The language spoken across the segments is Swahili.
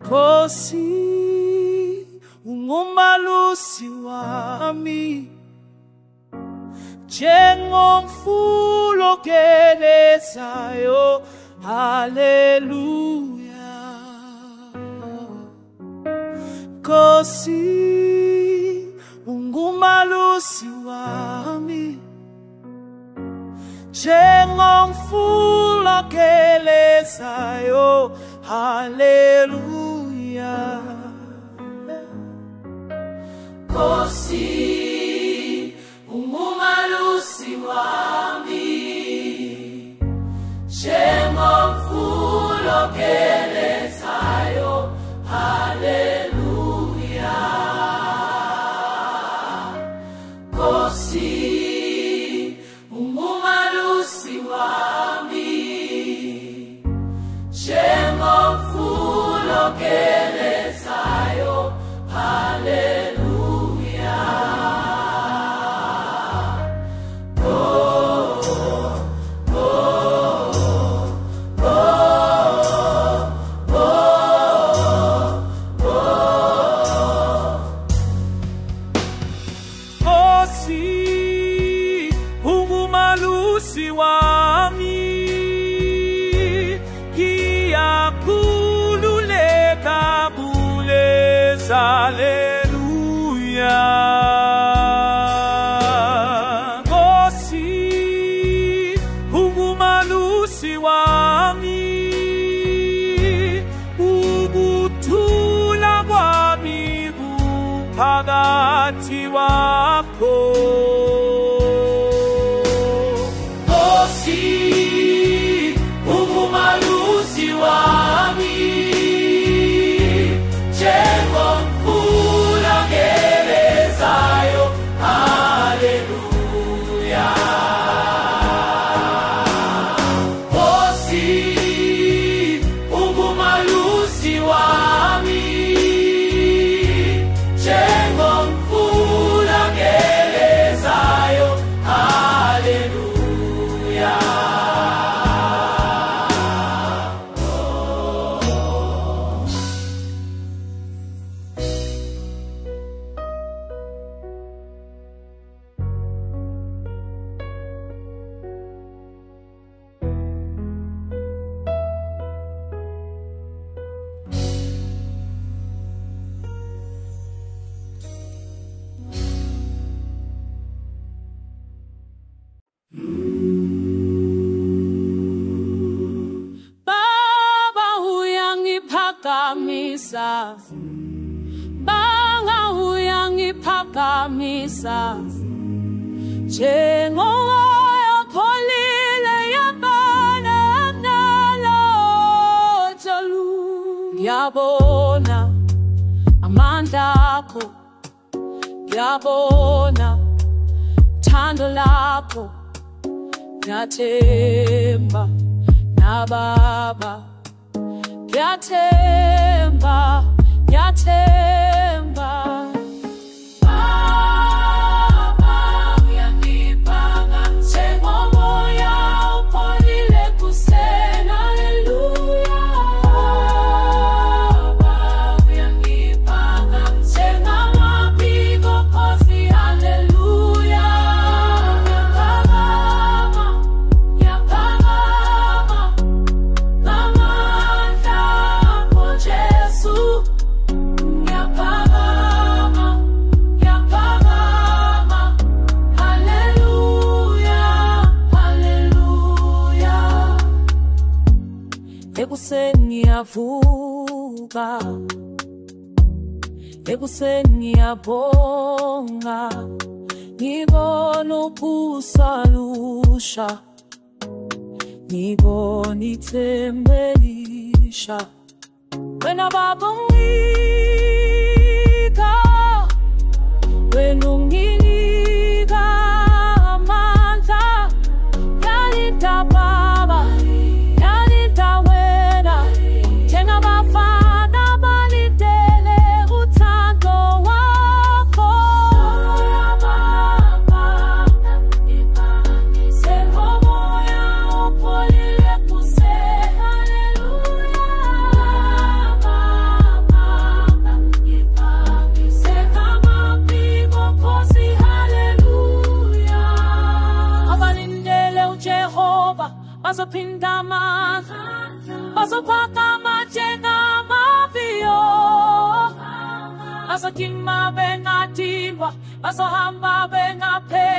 Nkosi ungumalusi wami, njengomfula ogelezayo. Haleluya. Nkosi ungumalusi wami, njengomfula ogelezayo. Haleluya. Nkosi ungumalusi wami, njengomfula ogelezayo. Haleluya. Nkosi ungumalusi wami, njengomfula ogelezayo. Haleluya. Ungumalusi wami, kiyakhululeka kulezi. Haleluya. Nkosi ungumalusi wami, ukuthula kwami kuphakathi wakho. Ungumalusi wami, njengomfula ogelezayo. Haleluya. Nkosi ungumalusi wami, njengomfula ogelezayo. Haleluya. Baba uyangiphakamisa, Baba uyangiphakamisa, njengomoya opholile yabona nalojolu. Ngiyabona amandla akho, ngiyabona uthando lakho. Ngiyathemba na Baba, ngiyathemba, ngiyathemba. Baba uyangiphakamisa, njengomoya opholile kuseni. Haleluya. Baba uyangiphakamisa, njengamabiko Nkosi. Haleluya. Ekuseni ngiyavuka, ekuseni ngiyabonga, ngibona ubuso lusha, ngibona ithemba elisha. Wena Baba unginika, wena unginika amandla. Yalinda Baba, yalinda wena, njengabafana balindele uthando wakho. Njengomoya opholile kuseni. Haleluya. pindama Pasopaka majenga mavio Asakima benga timba Pasahamba benga pe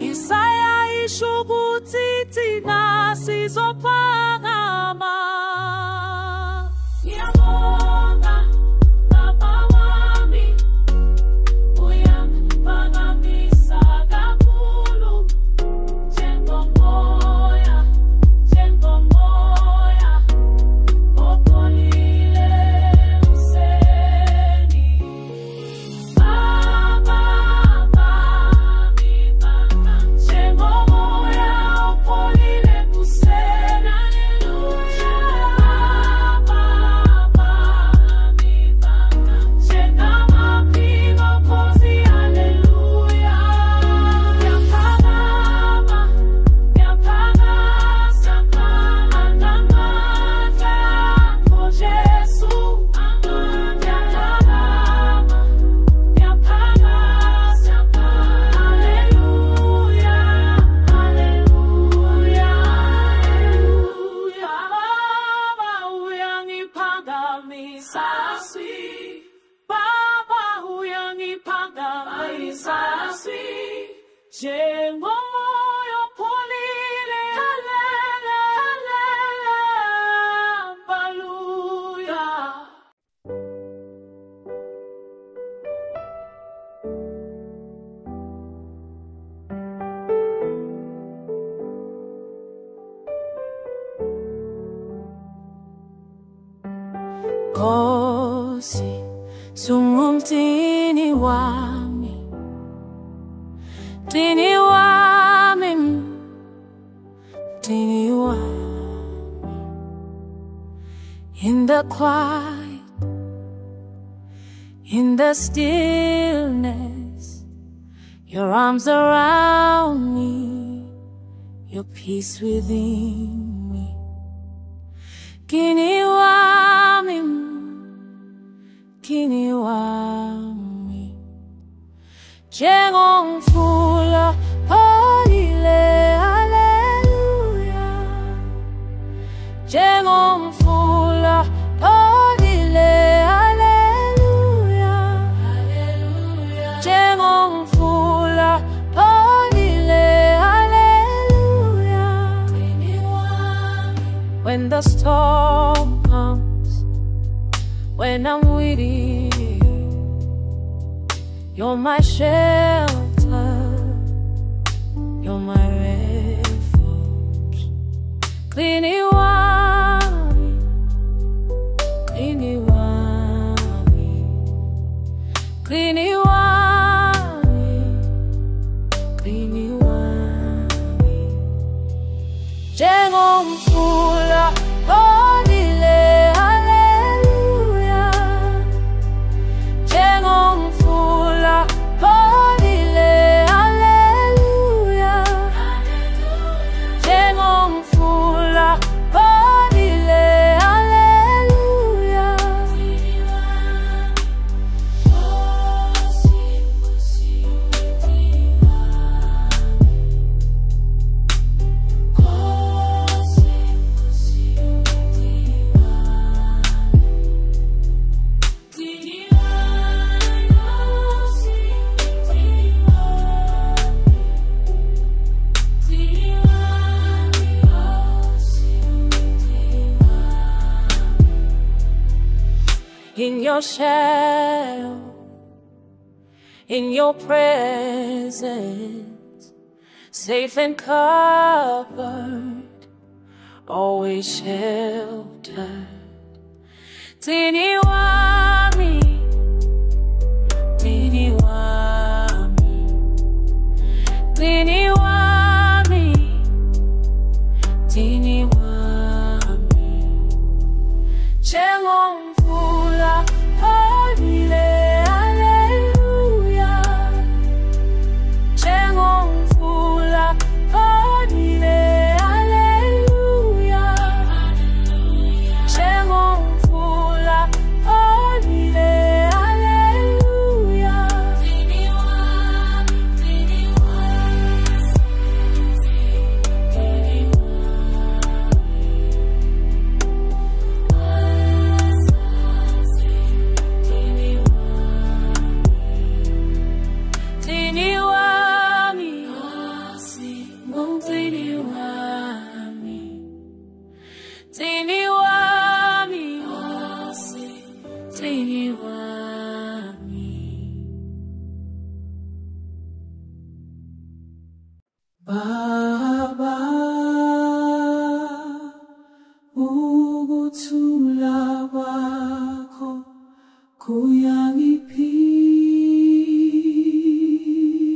Isaya ishubutiti na sizopangama Niamonga na mawami Uyang pangamisa gakulu Jengo moya Opolile useni Baba mami baba Jengo moya opolile useni Hallelujah Baba mami baba Jenga mapigo kozi hallelujah Yapagama Yapagasa Angamata Ko Jesu Yapagama Yapagasa Hallelujah Hallelujah Baba uyangiphakamisa Baba uyangiphakamisa Njengomoya opholile Hallelujah Nkosi sungumtini wami Mtini wami Mtini wami In the quiet In the stillness Your arms around me Your peace within me Kini wami Kini wami Njengomfula pholile hallelujah Njengomfula pholile hallelujah Njengomfula pholile hallelujah When the storm comes When I'm with you You're my shelter You're my refuge Klini wami Klini wami Klini wami Klini wami Njengomfula pholile hallelujah Njengomfula pholile hallelujah Njengomfula pholile hallelujah In your shadow, in your presence, safe and covered, always sheltered. Tini wami, tini wami, tini wami, tini wami. Njengomfula pholile hallelujah Njengomfula pholile hallelujah Njengomfula pholile hallelujah Tini wami, tini wami, tini wami Tini wami, tini wami. Baba, ukuthula kwakho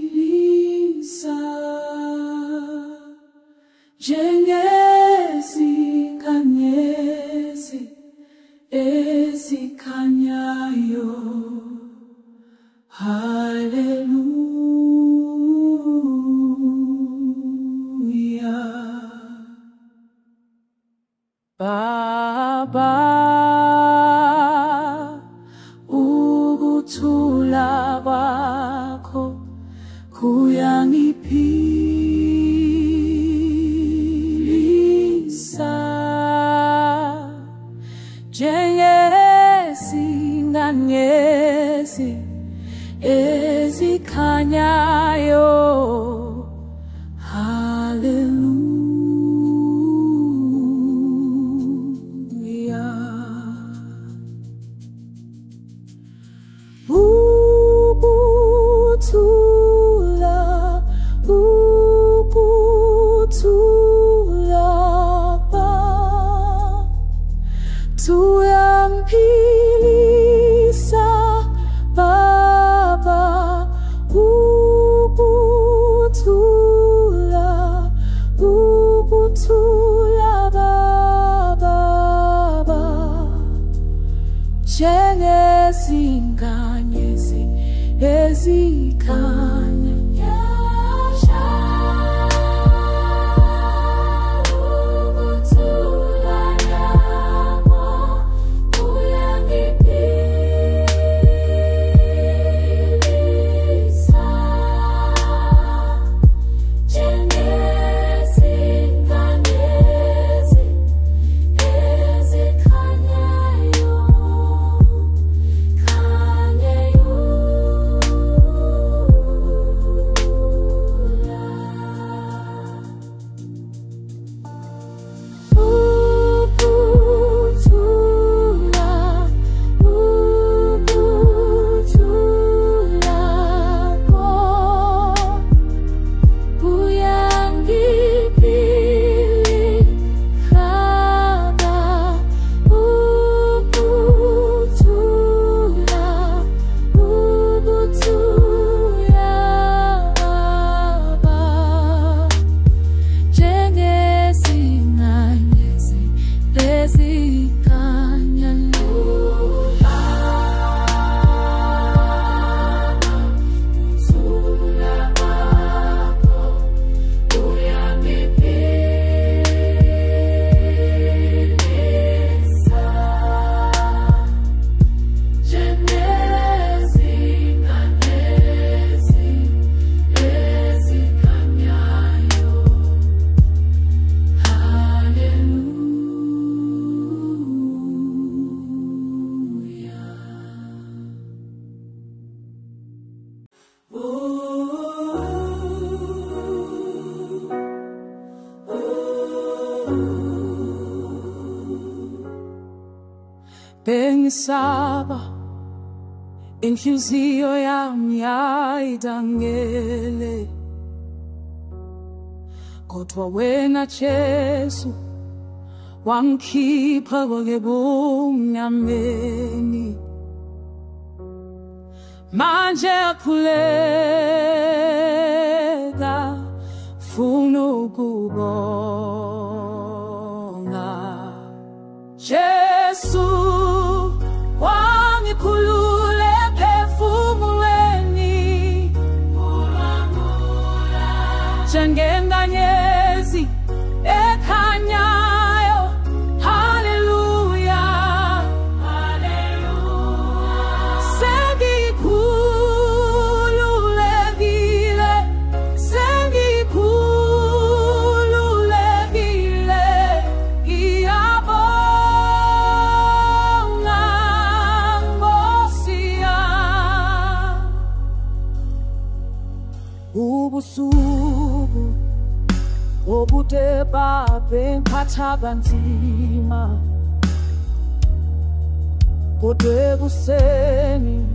kuyangiphilisa, njengesinkanyezi esikhanyayo. Hallelujah. Baba, ukuthula kwakho kuyangiphilisa, njengesinkanyezi ezikhanyayo. Tuyangiphilisa Baba, ukuthula Baba, njengesinkanyezi ezikhanya. Bengisaba inhliziyo yami yayidangele, kodwa wena Jesu wangikhipha ebumnyameni. Manje akhuleka funa ukubonga Jesu wangikhulule phefumulweni, njengenkanyezi ekhanyayo. Hallelujah, hallelujah. Sengikhululekile, sengikhululekile, ngiyabonga Nkosi yami. Ubusuku obude babe ngiphatha kanzima, mzima, kote kuseni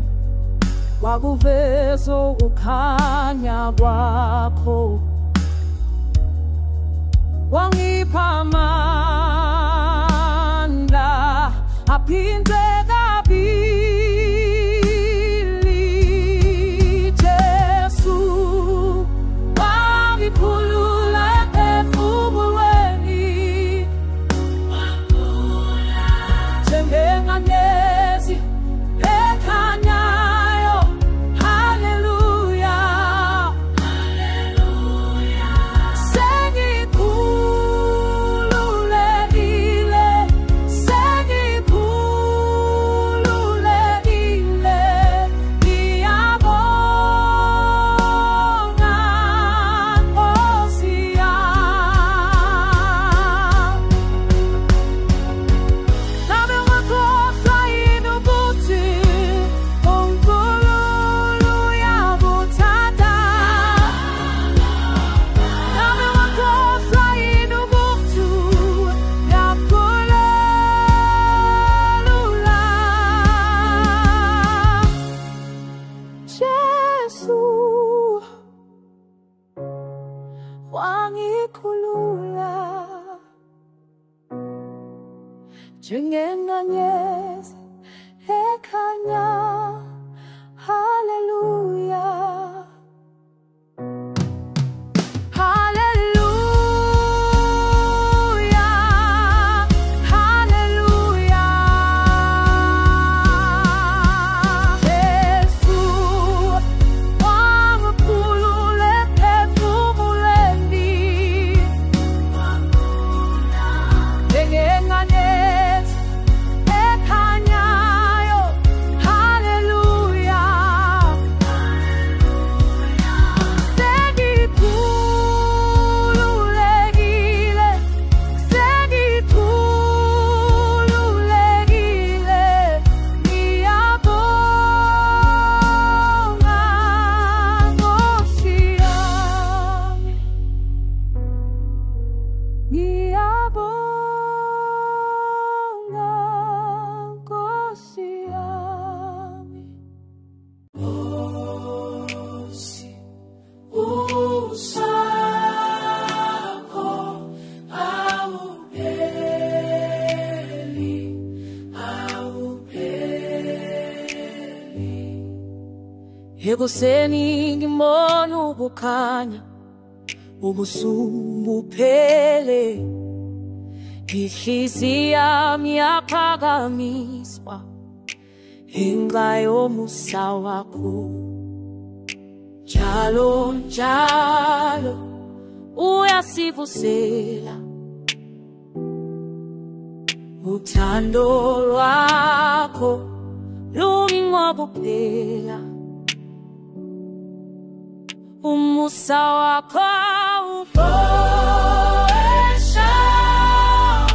wakuvezo kukhanya kwakho, wangipha amandla aphinde kabili. Jesu wangikhulula ephefumulweni, njengenkanyezi ekhanyayo. Haleluya, sengikhululekile, sengikhululekile. Ngiyabonga Nkosi yami. Nami ngakhohlwa yini ukuthi uNkulunkulu uyakuthanda? Nami ngakhohlwa yini ukuthi uyakhululula? Jesu wangikhulula, njengenkanyezi ekhanya. Haleluya, haleluya, haleluya. Jesu wangikhulula ephefumulweni, njengenkanyezi ekhanyayo. Haleluya, sengikhululekile, sengikhululekile. Ngiyabonga Nkosi yami, ngiyabonga Nkosi yami. Nkosi, usakho awupheli, awupheli. Ekuseni ngibona ukukhanya, ubusuku buphele. Inhliziyo yami yaphakamiswa ngenxa yomusa wakho. Njalo njalo uyasivusela, uthando lwakho lungokuphela. Umusa wakho uphosha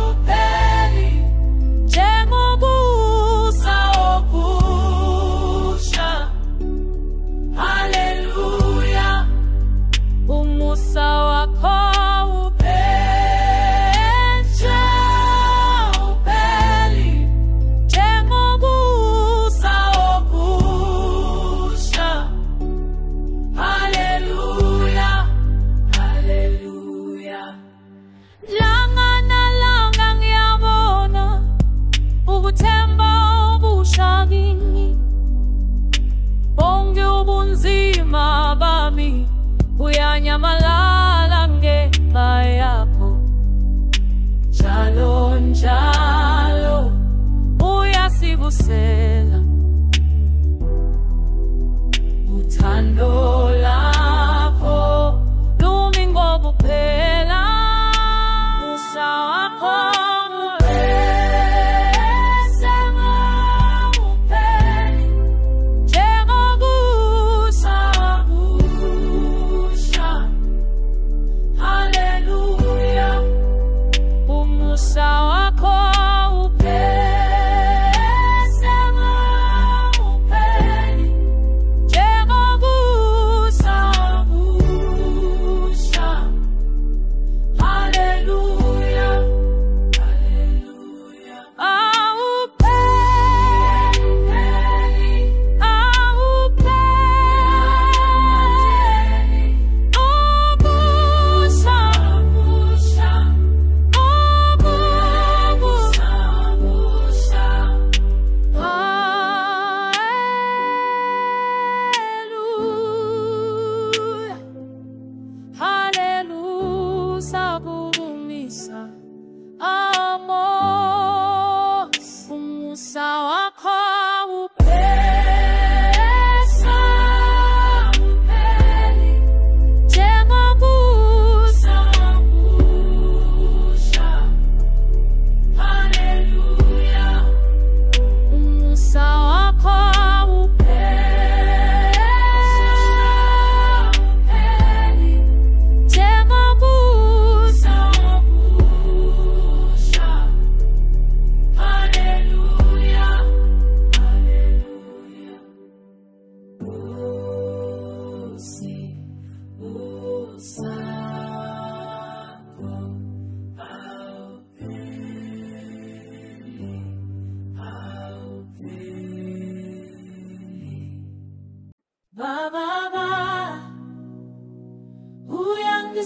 upheli, njengobusa obusha. Haleluya, umusa wakho uphosha upheli, njengobusa obusha. Haleluya, haleluya. Langa nalanga ngiyabona ukuthemba obusha kimi. Bonke ubunzima bami buyanyamalala ngenxa yakho. Njalo njalo uyasivusela, uthando lakho lumi ngokuphela. Umusa wakho upheli, njengobusa obusha. Haleluya, umusa wakho upheli,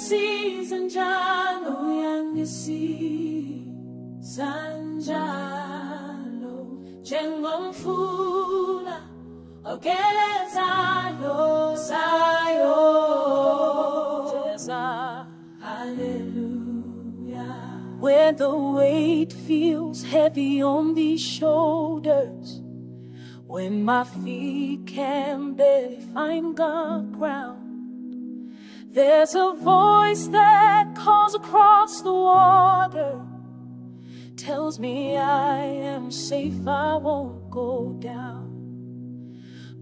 Uyangisizanjalo, uyangisizanjalo, njengomfula ogelezayo sayo. Hallelujah. When the weight feels heavy on these shoulders, when my feet can barely find God ground, there's a voice that calls across the water, tells me I am safe, I won't go down.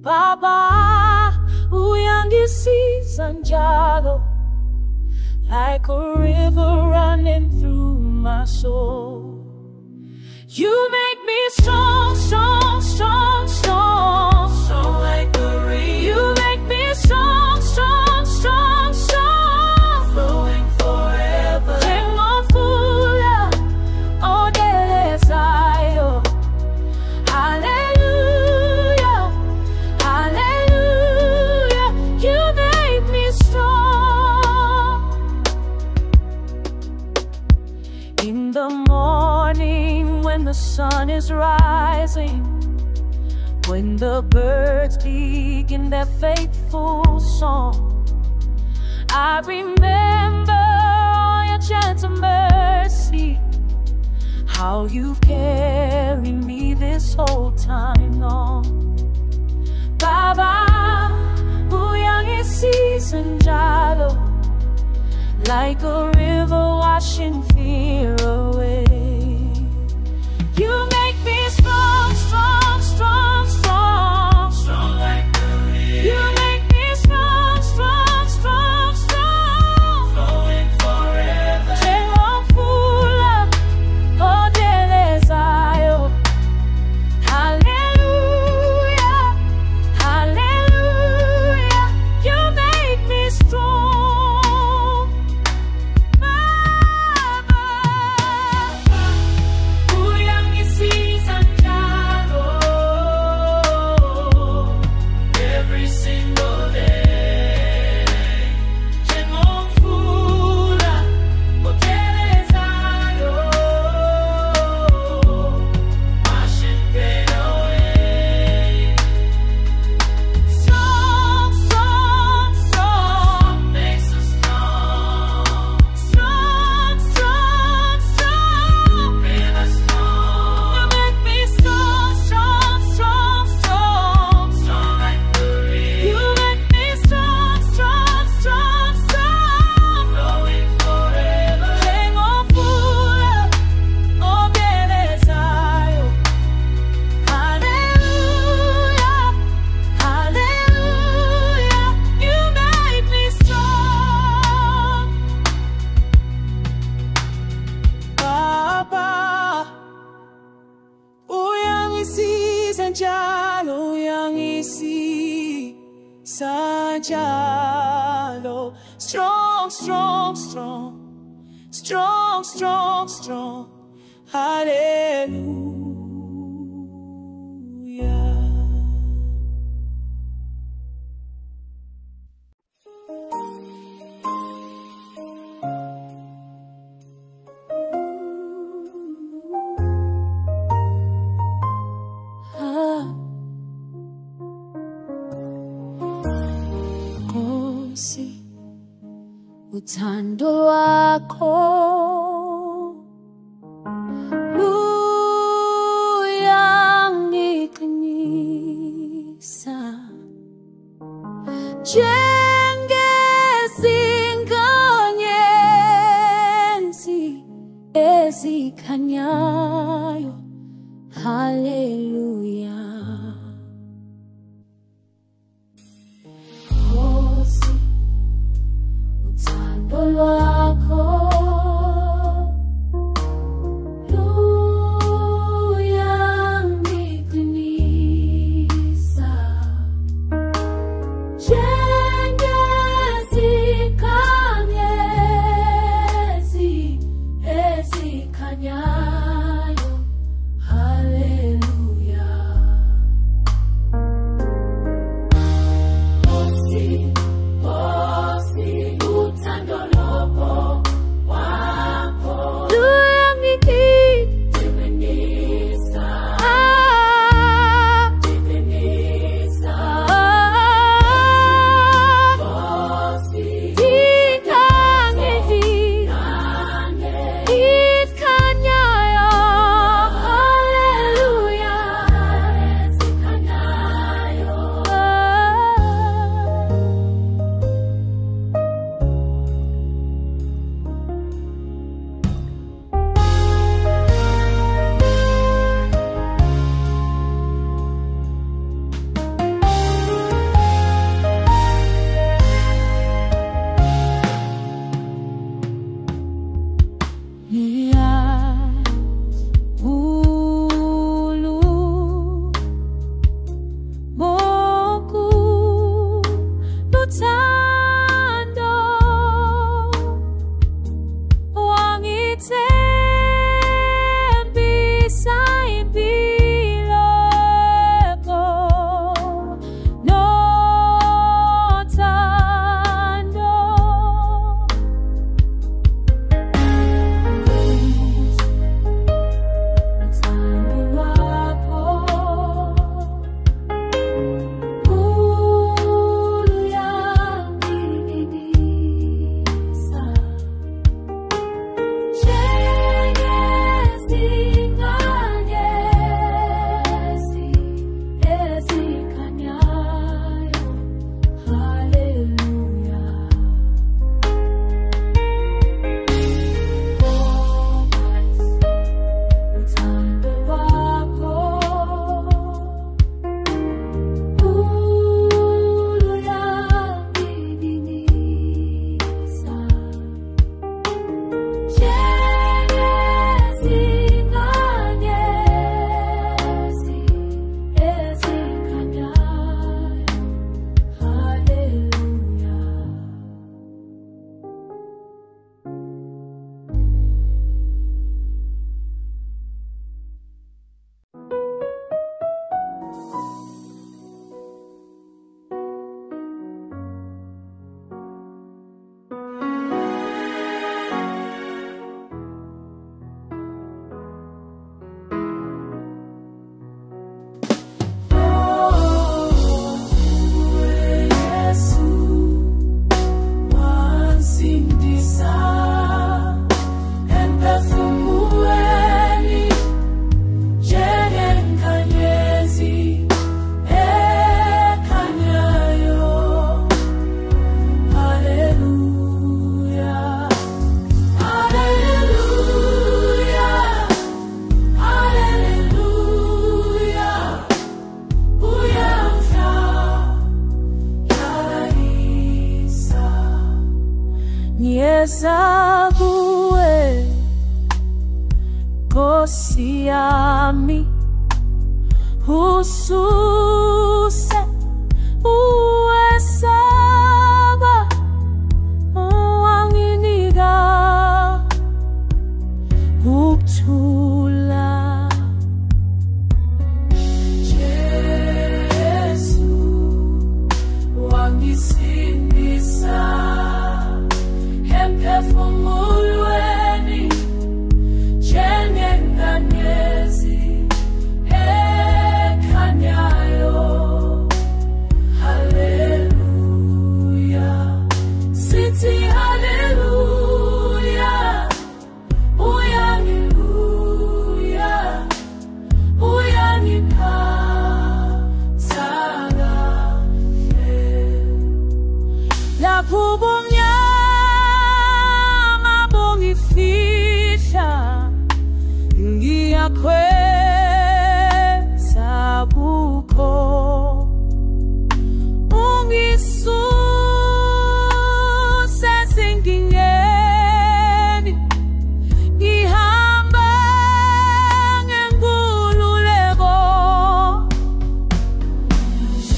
Baba, uyangisizanjalo, like a river running through my soul. You make me strong, strong, strong, strong, strong like the rain. You make me strong, strong, strong, strong, flowing forever. Njengomfula ogelezayo. Hallelujah, hallelujah. You make me strong. In the morning when the sun is rising, when the birds begin their faithful song, I remember all your gentle mercy, how you've carried me this whole time long. Baba, uyangisizanjalo, like a river washing fear away. You make me strong, strong, strong, strong, strong like the rain. You make me strong, strong, strong, strong, flowing forever. Njengomfula ogelezayo. Hallelujah, hallelujah. You make me strong. Baba, uyangisizanjalo, every single day. Njengomfula ogelezayo, washing pain away. strong, strong, strong, Makes us strong, strong, strong, strong. made us strong. You make me strong, strong, strong, strong. Strong like the rain. You make me strong, strong, strong, strong. Flowing forever. Njengomfula ogelezayo. Hallelujah, hallelujah. You make me strong. Baba, uyangisizanjalo, uyangisizanjalo. Strong, strong, strong, strong, strong, strong. Hallelujah. Nkosi, uthando lwakho luyangiqinisa, njengezinkanyezi ezikhanyayo. Hallelujah. Nkosi, uthando lwakho luyangiqinisa, njengezinkanyezi ezikhanyayo. Hallelujah. Nkosi, Nkosi, uthando lwakho Ngizokweza kuwe Nkosi yami, ususe uwesaba wanginika ukuthula. Jesu wangisindisa emphefumulweni njengenkanyezi ekhanyayo. Haleluya, sithi haleluya, uyangiluya, uyangiphatha kahle. Lapho ubumnyama bungifihla, ngiyakweza kukho. Ungisuse ezinkingeni, ngihamba ngenkululeko.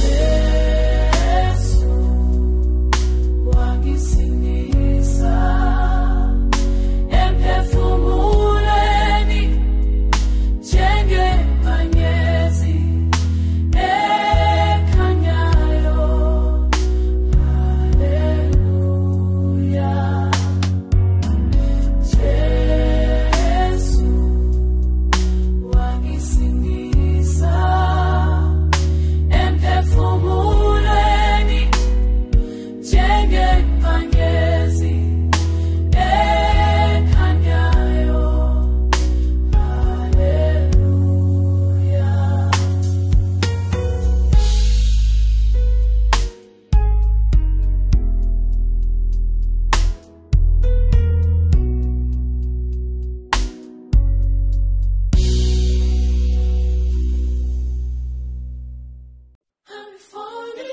Jesu wangisindisa emphefumulweni njengenkanyezi ekhanyayo. Haleluya, Jesu wangisindisa emphefumulweni njengenkanyezi ekhanyayo. Haleluya. I'm falling in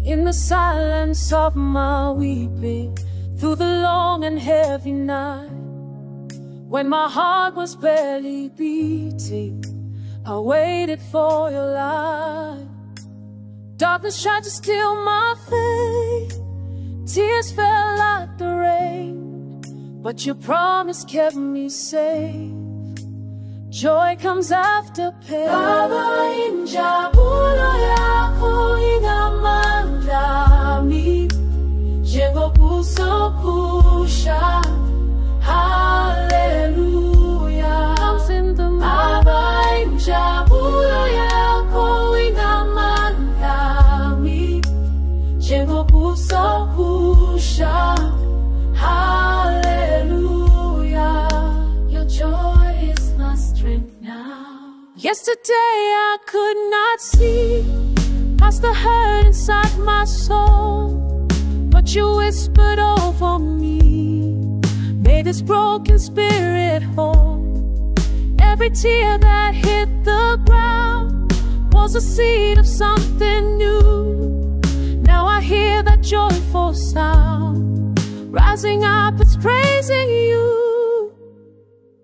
In the silence of my weeping, through the long and heavy night, when my heart was barely beating, I waited for your light. Darkness tried to steal my faith, tears fell like the rain, but your promise kept me safe. Joy comes after pain. Baba, injabulo yako inamandla mi, njengobuso busha. Hallelujah, comes in the Baba, injabulo yako inamandla mi, njengobuso busha. Hallelujah, your joy is my strength now. Yesterday I could not see past the hurt inside my soul, but you whispered over me, made this broken spirit whole. Every tear that hit the ground was a seed of something new. Now I hear that joyful sound rising up, it's praising you.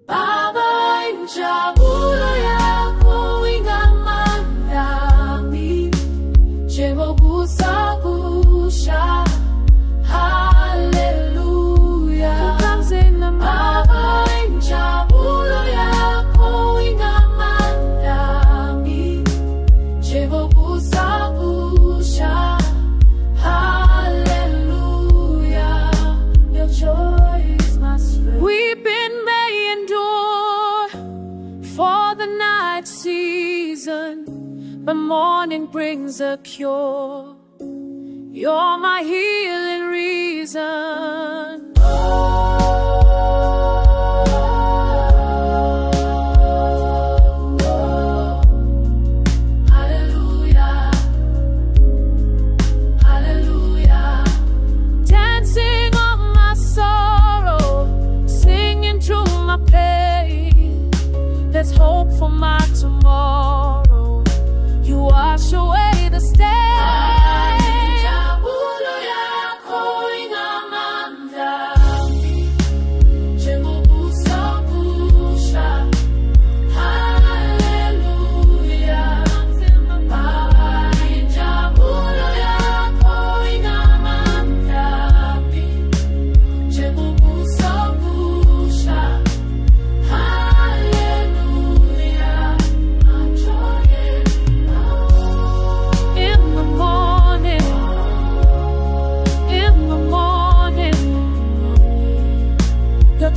Baba, injabulo yako inamandla mi, njengobuso busha. Hallelujah, comes in the Baba, injabulo yako inamandla mi, njengobuso busha. Hallelujah, your joy is my strength. Weeping may endure for the night season, but morning brings a cure. You're my healing reason. Hallelujah.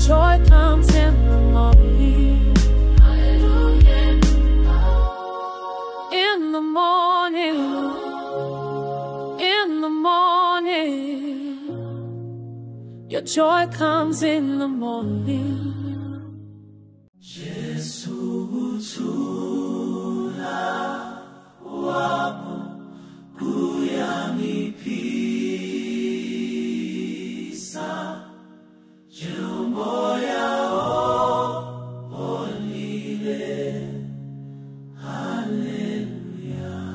joy comes in the morning. Hallelujah. In the morning. In the morning. Your joy comes in the morning. Jesu tula wapo kuyangipisa Moya olile. Hallelujah.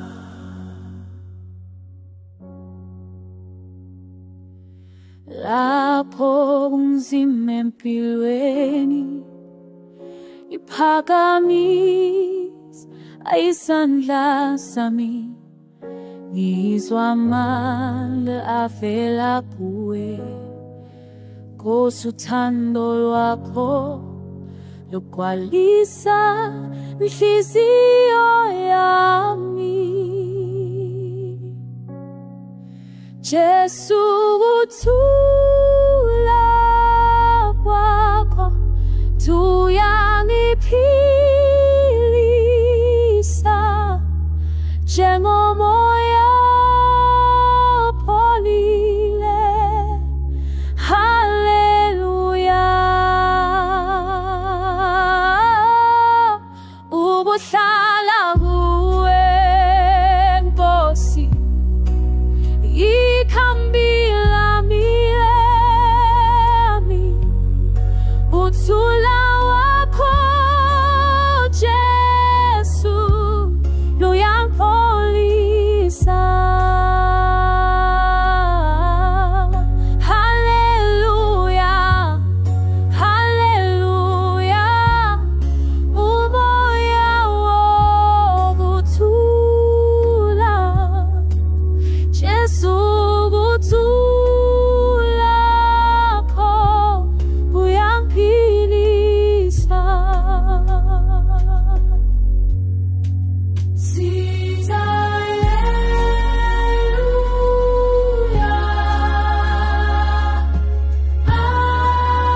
Lapho unzima empilweni iphakamise isandla sami, ngizwa amandla avela kuwe. Nkosi uthando lwakho lugcwalisa inhliziyo yami. Jesu ukuthula kwakho kuyangiphilisa njengomoya opholile. Hallelujah. Ubuhlala kuwe Nkosi, ikhambi lami, uthula wakho Jesu luyangipholisa. Hallelujah, hallelujah. Umoya wokuthula Jesu ukuthula kho kuyangiphilisa. Sithi hallelujah, amen,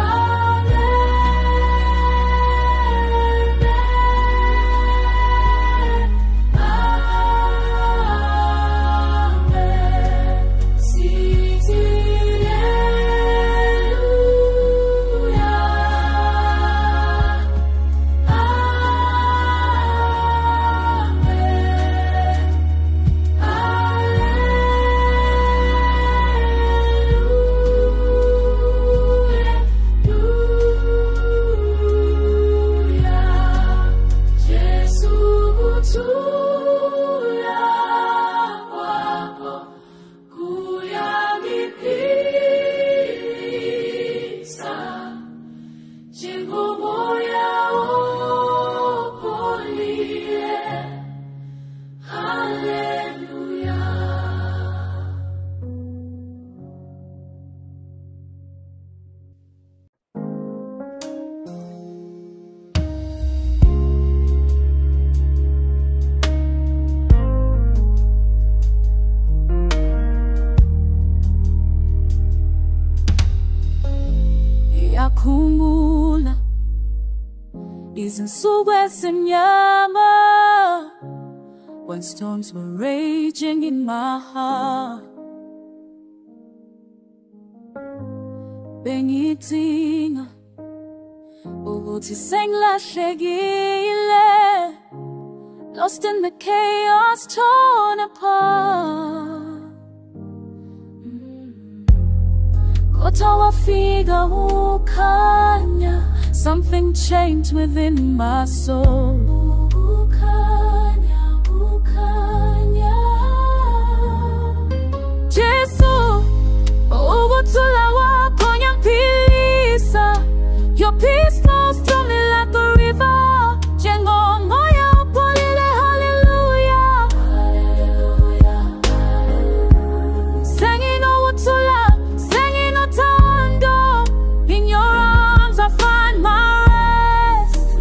amen. Sithi Jesu ukuthula kwakho kuyangiphilisa njengomoya opholile. Hallelujah. Yakhumbula izinsuku ezimnyama, when storms were raging in my heart. Bengidinga ukuthi sengilahlekile, lost in the chaos, torn apart. Kodwa wafika ukhanya, something changed within my soul. Ukhanya, ukhanya. Jesu, ukuthula wakho kuyangiphilisa. Your peace flows to me like a river, njengomoya opholile. Hallelujah, hallelujah, hallelujah. Singing ukuthula, singing uthando. In your arms I find my rest.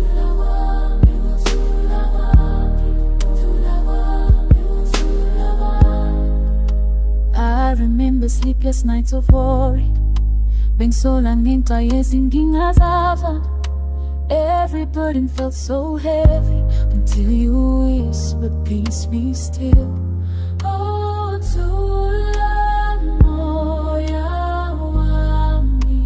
remember sleepless nights of worry. Bengisolanginta yezingingazava. Every burden felt so heavy until you whispered, peace be still. Oh, Thula moya wami.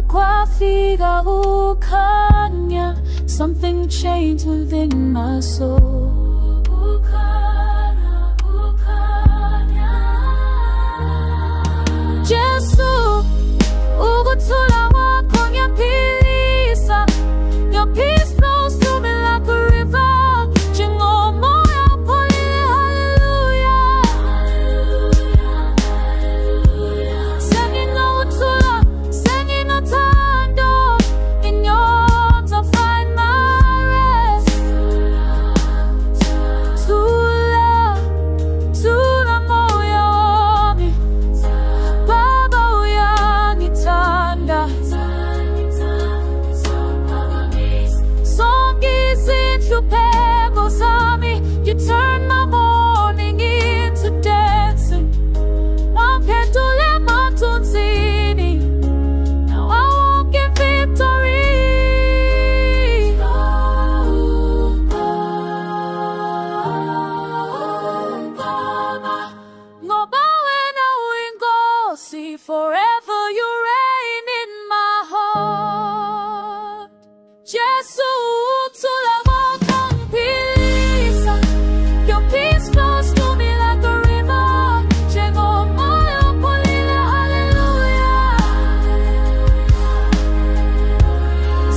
Kwafika ukanya, something changed within my soul. Jesu, ukuthula wakho ngiyaphilisa. Your peace flows through me like a river. Njengomoya opholile, hallelujah. Senginokuthula, senginothando. In your arms I find my rest. Thula, thula moya wami. Baba uyangithanda. Songizinhlupheko zami, you turn my mourning into dancing. Waphendula emathunzini, now I walk in victory. Ngoba wena uyinkosi, forever you reign in my heart. Jesu, uthula wakho ngiphilisa. Your peace flows through me like a river. Njengomoya opholile, hallelujah.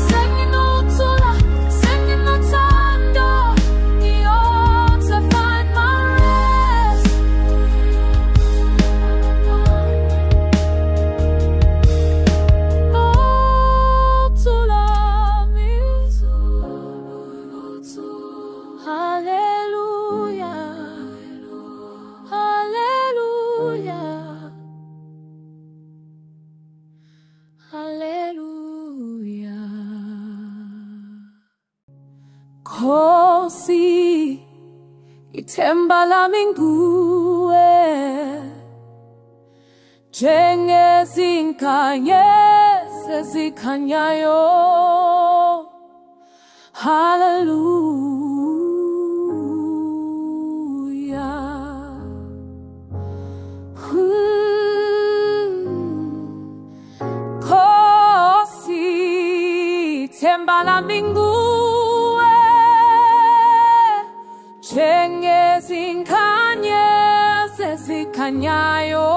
Senginokuthula, senginothando. In your arms I find my rest. Oh, Thula me. Hallelujah. Hallelujah. Hallelujah. Khosi, ithemba lami nguwe. Njengezinkanyezi ezikhanyayo. Hallelujah. Khosi, ithemba lami nguwe. Njengezinkanyezi ezikhanyayo.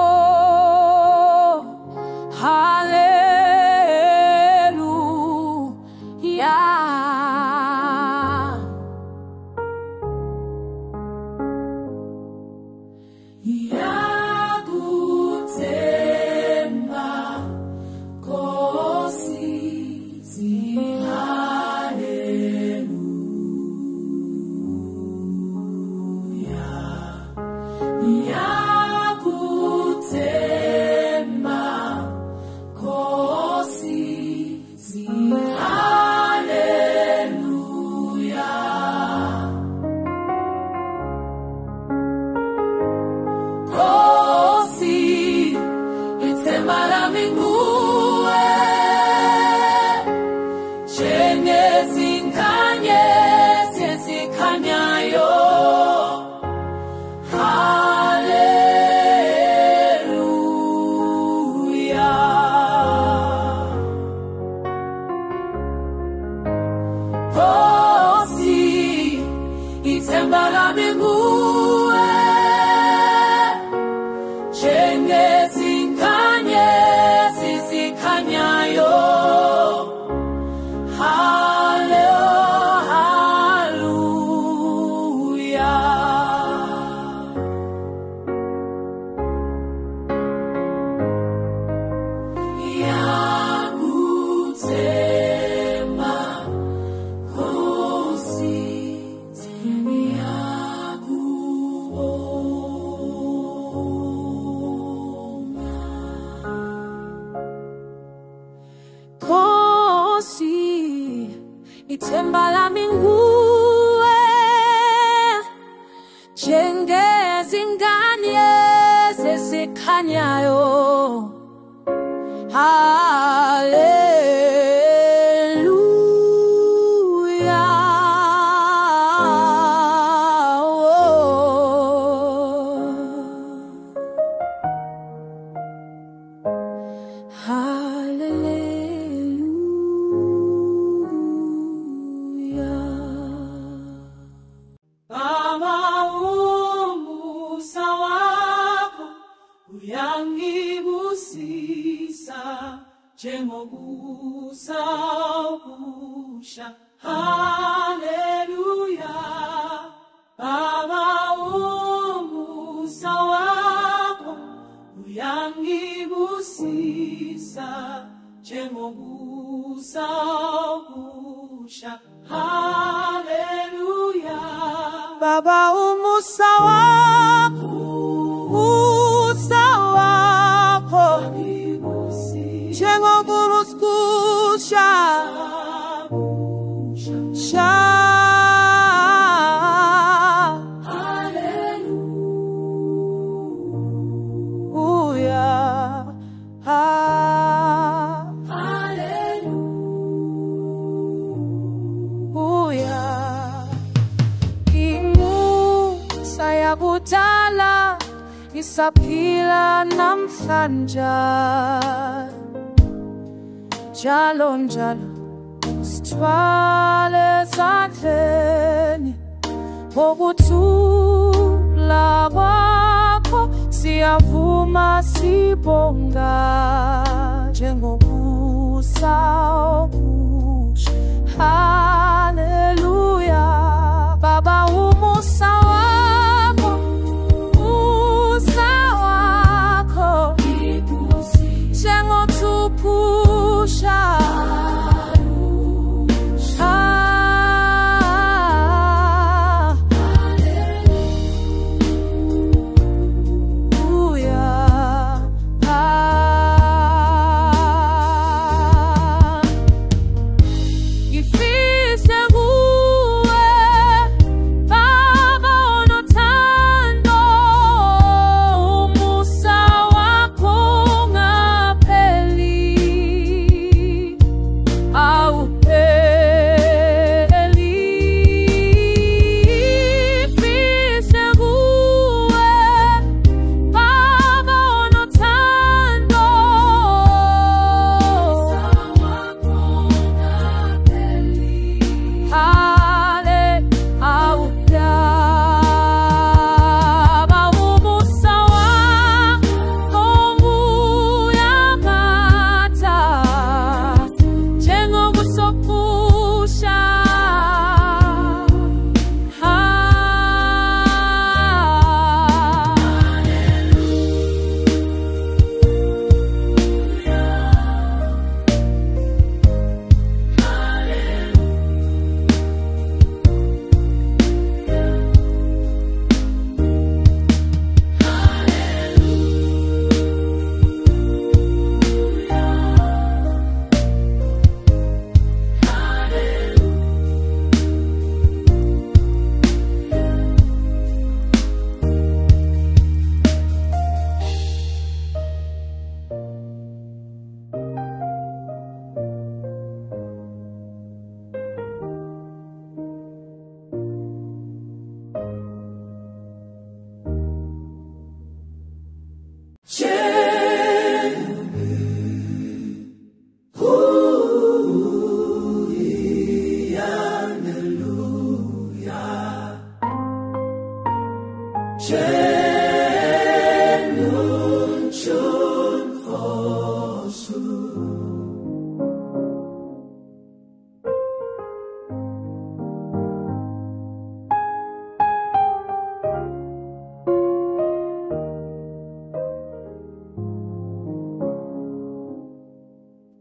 Hallelujah. Yakuthemba Nkosi, hallelujah. Yakuthemba Nkosi, hallelujah. Nkosi, ithemba lami nguwe. Njengezinkanyezi ezikhanyayo. Hallelujah. njengezingane ezikhanyayo. Hallelujah. Njengobusa obusha. Hallelujah. Baba, umusa wakho uyangibusisa njengobusa obusha. Hallelujah. Baba, umusa wakho, umusa wakho njengobusa obusha. Hallelujah. Hallelujah. Imusa yakudala isaphila namhlanje, njalo njalo sithwale ezandleni ngokuthula kwakho, siyavuma sibonga njengobusa obusha. Hallelujah. Baba, umusa wakho, umusa wakho njengothupusha.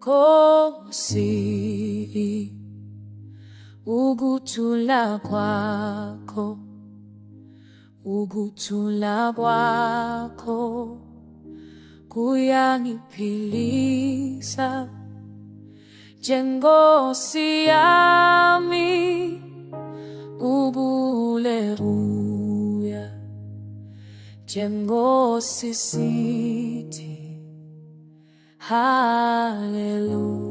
Nkosi, ukuthula kwakho, ukuthula kwakho kuyangiphilisa njengosi yami, ubulebuya Jengo sisiti. Hallelujah.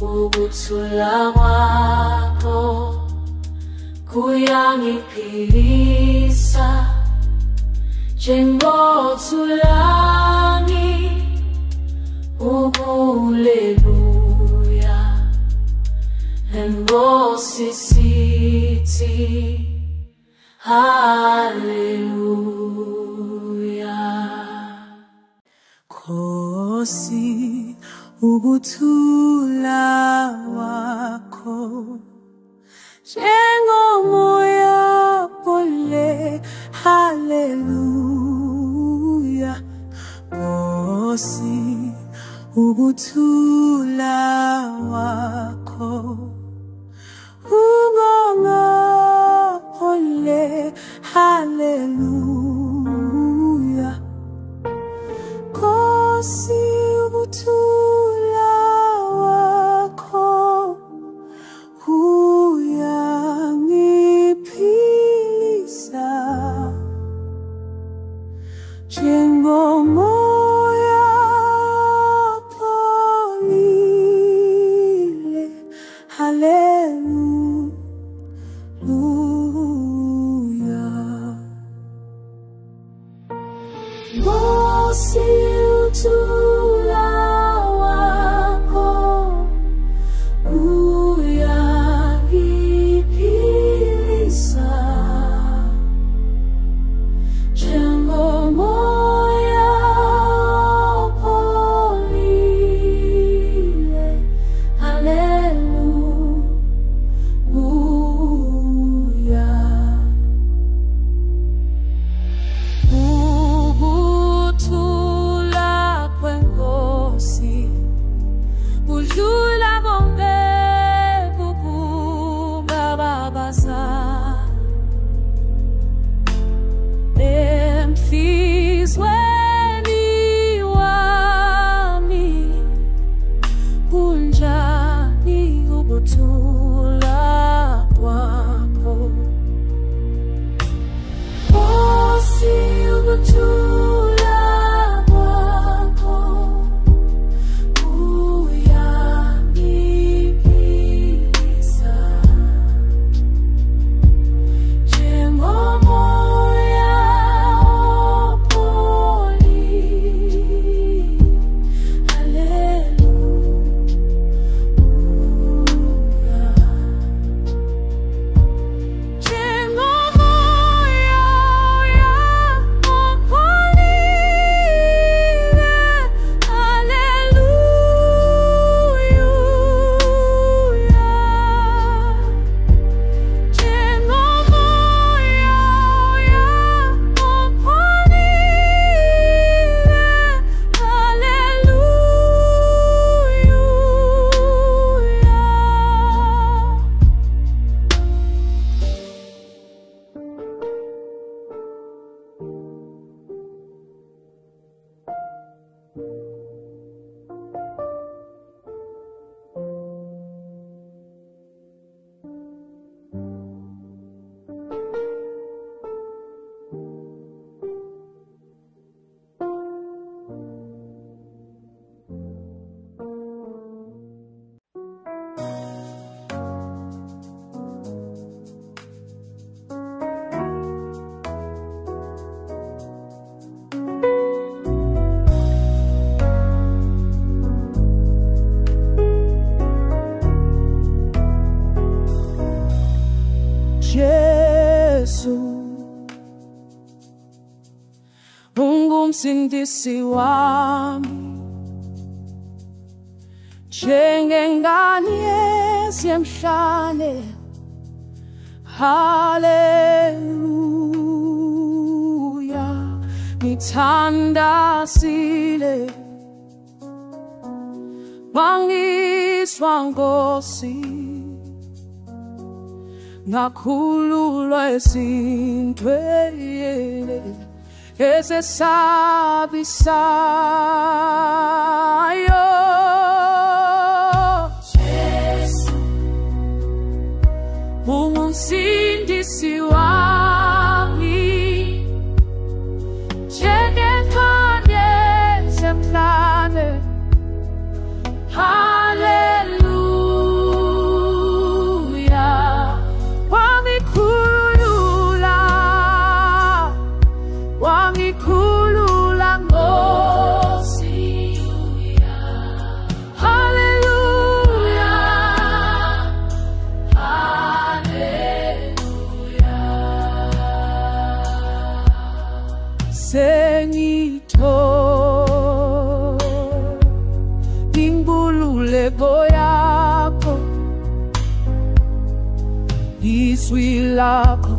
Ukuthula kwakho kuyangiphilisa njengothulangi. Hallelujah. Enkosi sithi hallelujah. Nkosi ukuthula wakho njengomoya pole. Hallelujah. Nkosi ukuthula wakho ungonga pole. Hallelujah. Nkosi ukuthula wakho uyangiphilisa njengomoya opholile. Hallelujah. Nkosi ukuthula wakho uyangiphilisa njengomoya opholile. Hallelujah. Ukuthula kwenkosi ungumsindisi wami, njengengane yasemhlane. Haleluya, ngithandazile, wangiswa Nkosi, ngakhululwa ezintweni ezesabisayo. Jesu, ungumsindisi wami, njengengane yasemhlane. Haleluya, wangikhulula Nkosi. Haleluya, haleluya. Imbululeko yakho, izwi lakho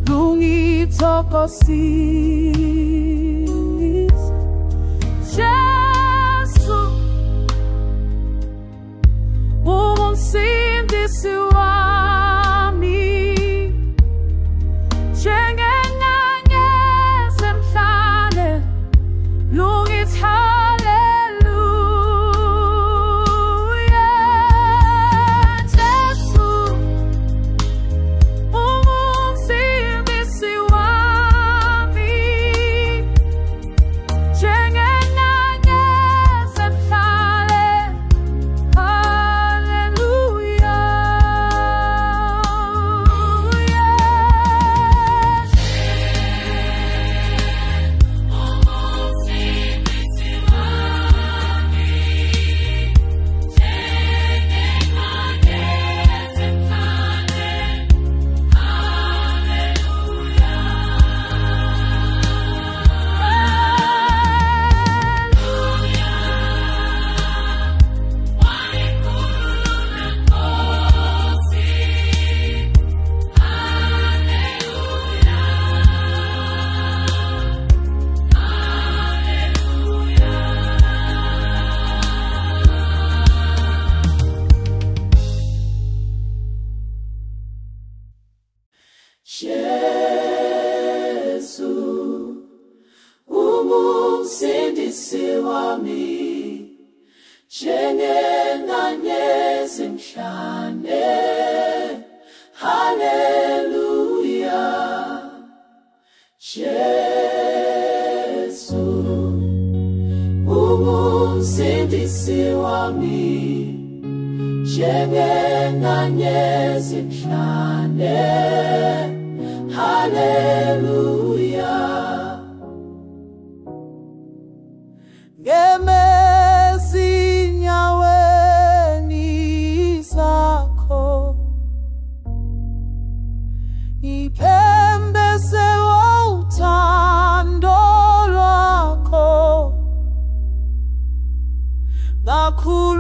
lungithokozisa. Jesu, ungumsindisi wami, njengengane yasemhlane. Haleluya, Jesu, ungumsindisi wami, njengengane yasemhlane. Haleluya, Jesu, ungumsindisi wami, njengengane yasemhlane. Haleluya, Jesu, ungumsindisi wami, njengengane yasemhlane. Haleluya, ngezinyaweni zakho, ngiphembezelwa uthando lwakho, ngakhululwa